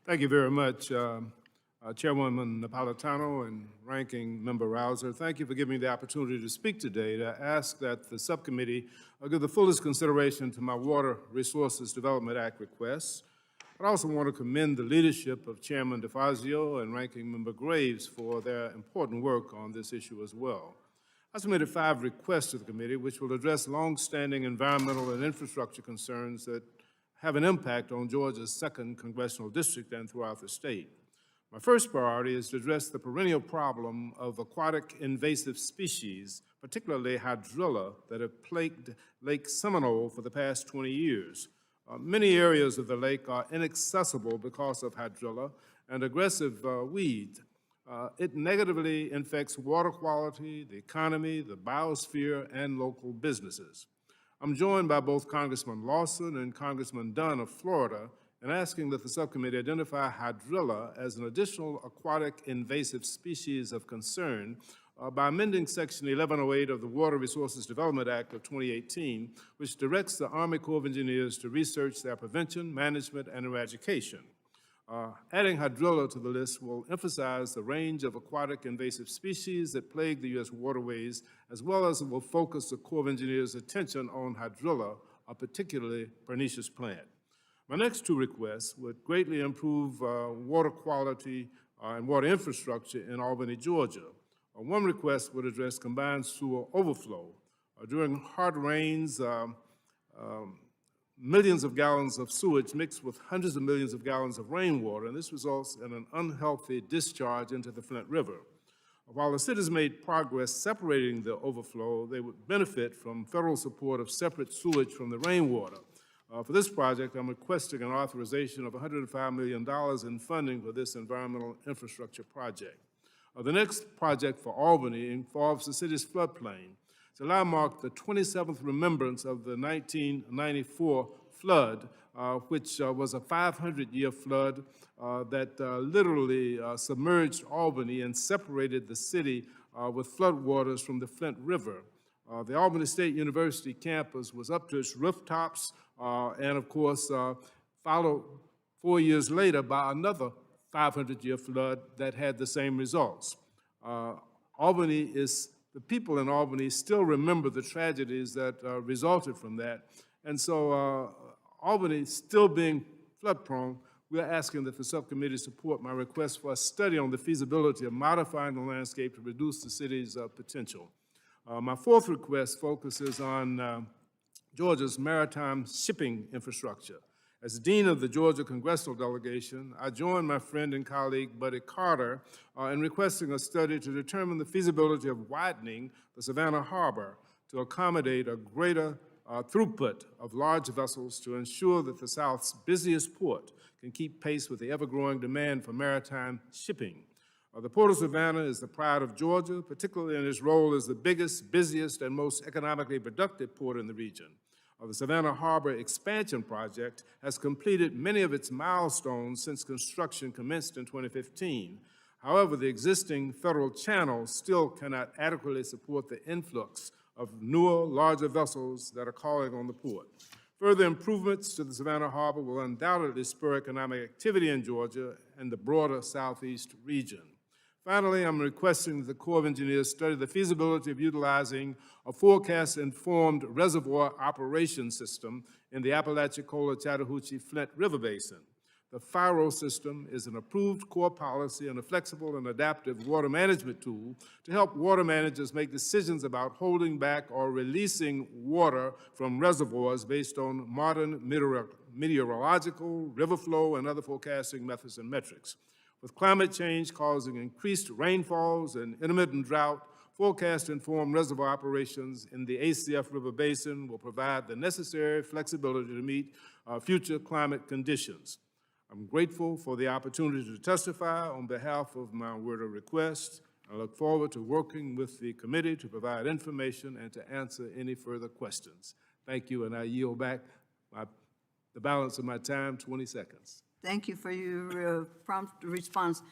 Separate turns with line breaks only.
Thank you very much, Chairwoman Napolitano and Ranking Member Rouzer. Thank you for giving me the opportunity to speak today to ask that the subcommittee give the fullest consideration to my Water Resources Development Act requests. I also want to commend the leadership of Chairman DeFazio and Ranking Member Graves for their important work on this issue as well. I submitted 5 requests to the committee which will address longstanding environmental and infrastructure concerns that have an impact on Georgia's 2nd Congressional District and throughout the state. My first priority is to address the perennial problem of aquatic invasive species, particularly hydrilla, that have plagued Lake Seminole for the past 20 years. Many areas of the lake are inaccessible because of hydrilla and aggressive weed. It negatively infects water quality, the economy, the biosphere, and local businesses. I'm joined by both Congressman Lawson and Congressman Dunn of Florida in asking that the subcommittee identify hydrilla as an additional aquatic invasive species of concern by amending Section 1108 of the Water Resources Development Act of 2018, which directs the Army Corps of Engineers to research their prevention, management, and eradication. Adding hydrilla to the list will emphasize the range of aquatic invasive species that plague the U.S. waterways, as well as it will focus the Corps of Engineers' attention on hydrilla, a particularly pernicious plant. My next 2 requests would greatly improve water quality and water infrastructure in Albany, Georgia. One request would address combined sewer overflow. During hard rains, millions of gallons of sewage mixed with hundreds of millions of gallons of rainwater, and this results in an unhealthy discharge into the Flint River. While the city's made progress separating the overflow, they would benefit from federal support of separate sewage from the rainwater. For this project, I'm requesting an authorization of $105 million in funding for this environmental infrastructure project. The next project for Albany involves the city's floodplain. July marked the 27th remembrance of the 1994 flood, which was a 500-year flood that literally submerged Albany and separated the city with floodwaters from the Flint River. The Albany State University campus was up to its rooftops and, of course, followed 4 years later by another 500-year flood that had the same results. The people in Albany still remember the tragedies that resulted from that. And so Albany still being flood prone, we're asking that the subcommittee support my request for a study on the feasibility of modifying the landscape to reduce the city's potential. My 4th request focuses on Georgia's maritime shipping infrastructure. As Dean of the Georgia Congressional Delegation, I join my friend and colleague Buddy Carter in requesting a study to determine the feasibility of widening the Savannah Harbor to accommodate a greater throughput of large vessels to ensure that the South's busiest port can keep pace with the ever-growing demand for maritime shipping. The Port of Savannah is the pride of Georgia, particularly in its role as the biggest, busiest, and most economically productive port in the region. The Savannah Harbor Expansion Project has completed many of its milestones since construction commenced in 2015. However, the existing federal channel still cannot adequately support the influx of newer, larger vessels that are calling on the port. Further improvements to the Savannah Harbor will undoubtedly spur economic activity in Georgia and the broader Southeast region. Finally, I'm requesting that the Corps of Engineers study the feasibility of utilizing a forecast-informed reservoir operation system in the Apalachicola-Chattahoochee-Flint River Basin. The FIRO system is an approved core policy and a flexible and adaptive water management tool to help water managers make decisions about holding back or releasing water from reservoirs based on modern meteorological, river flow, and other forecasting methods and metrics. With climate change causing increased rainfalls and intermittent drought, forecast-informed reservoir operations in the ACF River Basin will provide the necessary flexibility to meet future climate conditions. I'm grateful for the opportunity to testify on behalf of my word of request. I look forward to working with the committee to provide information and to answer any further questions. Thank you, and I yield back the balance of my time, 20 seconds.
Thank you for your prompt response.